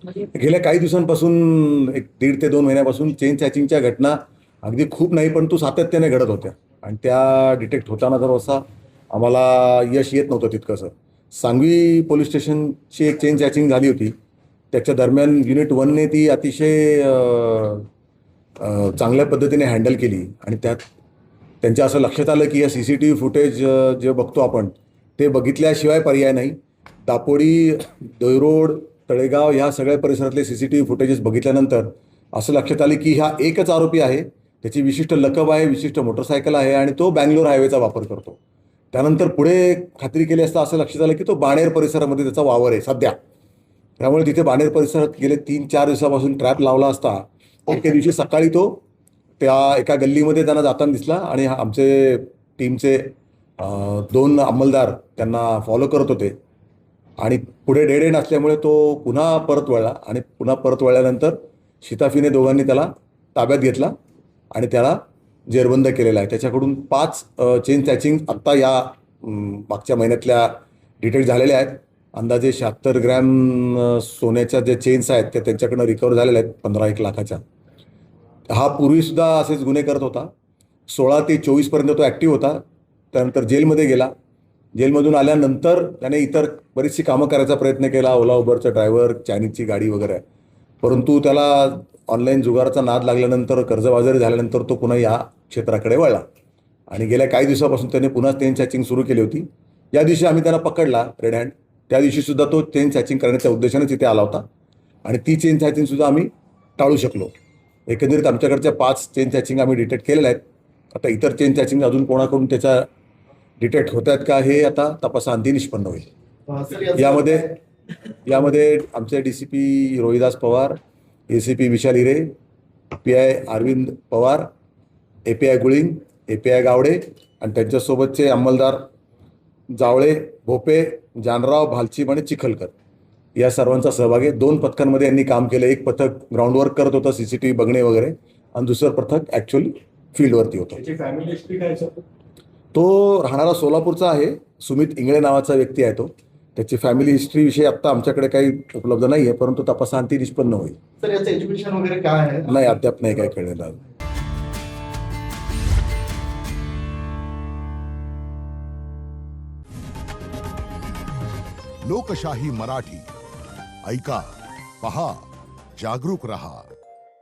गेल्या काही दिवसांपासून एक 1.5 ते 2 महिन्यापासून चेन चॅचिंगच्या घटना अगदी खूप नाही पण तू सातत्याने घडत होत्या आणि त्या डिटेक्ट होताना जर असा आम्हाला यश येत नव्हतं तितकंसं. सांगवी पोलीस स्टेशनची एक चेन चॅचिंग झाली होती. त्याच्या दरम्यान युनिट 1ने ती अतिशय चांगल्या पद्धतीने हँडल केली आणि त्यात त्यांच्या असं लक्षात आलं की या CCTV फुटेज जे बघतो आपण ते बघितल्याशिवाय पर्याय नाही. दापोडी, दोयरोड, तळेगाव ह्या सगळ्या परिसरातले CCTV फुटेजेस बघितल्यानंतर असं लक्षात आलं की हा एकच आरोपी आहे. त्याची विशिष्ट लकब आहे, विशिष्ट मोटरसायकल आहे आणि तो बँगलोर हायवेचा वापर करतो. त्यानंतर पुढे खात्री केली असता असं लक्षात आलं की तो बाणेर परिसरामध्ये त्याचा वावर आहे सध्या. त्यामुळे तिथे बाणेर परिसरात गेले 3-4 दिवसापासून ट्रॅप लावला असता. एके दिवशी सकाळी तो त्या एका गल्लीमध्ये त्यांना जाताना दिसला आणि आमचे टीमचे 2 अंमलदार त्यांना फॉलो करत होते आणि पुढे डेड एंड असल्यामुळे तो पुन्हा परत वळला आणि पुन्हा परत वळल्यानंतर शिताफीने दोघांनी त्याला ताब्यात घेतला आणि त्याला जेरबंद केलेला आहे. त्याच्याकडून 5 चेन चॅचिंग आत्ता या मागच्या महिन्यातल्या डिटेक्ट झालेल्या आहेत. अंदाजे 76 ग्रॅम सोन्याच्या जे चेन्स आहेत त्या त्यांच्याकडनं रिकवर झालेल्या आहेत 15-1 लाखाच्या. हा पूर्वीसुद्धा असेच गुन्हे करत होता. 16 ते 24 पर्यंत तो ॲक्टिव्ह होता. त्यानंतर जेलमध्ये गेला. जेलमधून आल्यानंतर त्याने इतर बरीचशी कामं करायचा प्रयत्न केला. ओला उबरचा ड्रायव्हर, चायनीजची गाडी वगैरे. परंतु त्याला ऑनलाईन जुगाराचा नाद लागल्यानंतर, कर्जबाजारी झाल्यानंतर तो पुन्हा या क्षेत्राकडे वळला आणि गेल्या काही दिवसापासून त्याने पुन्हा चेन चॅचिंग सुरू केली होती. या दिवशी आम्ही त्याला पकडला रेड हँड. त्या दिवशीसुद्धा तो चेन चॅचिंग करण्याच्या उद्देशानेच इथे आला होता आणि ती चेन चॅचिंगसुद्धा आम्ही टाळू शकलो. एकंदरीत आमच्याकडच्या 5 चेन चॅचिंग आम्ही डिटेक्ट केलेल्या आहेत. आता इतर चेन चॅचिंग अजून कोणाकडून त्याच्या डिटेक्ट होत आहेत का हे आता तपासाअंती निष्पन्न होईल. यामध्ये आमचे DCP रोहिदास पवार, ACP विशाल हिरे, PI Arvind Pawar, API गुळिंग, API Gawade आणि त्यांच्यासोबतचे अंमलदार जावळे, भोपे, जानराव, भालचीम आणि चिखलकर या सर्वांचा सहभाग आहे. 2 पथकांमध्ये यांनी काम केलं. एक पथक ग्राउंड वर्क करत होतं, CCTV बघणे वगैरे, आणि दुसरं पथक ॲक्च्युअली फील्डवरती होतं. तो राहणारा सोलापूरचा आहे. सुमित इंगळे नावाचा व्यक्ती आहे तो. त्याची फॅमिली हिस्ट्रीविषयी आत्ता आमच्याकडे काही उपलब्ध नाही आहे, परंतु तपासाअंती निष्पन्न होईल. सर याचं एज्युकेशन वगैरे काय आहे? नाही, अद्याप नाही काय कळलेलं. लोकशाही मराठी ऐका, पहा, जागरूक रहा.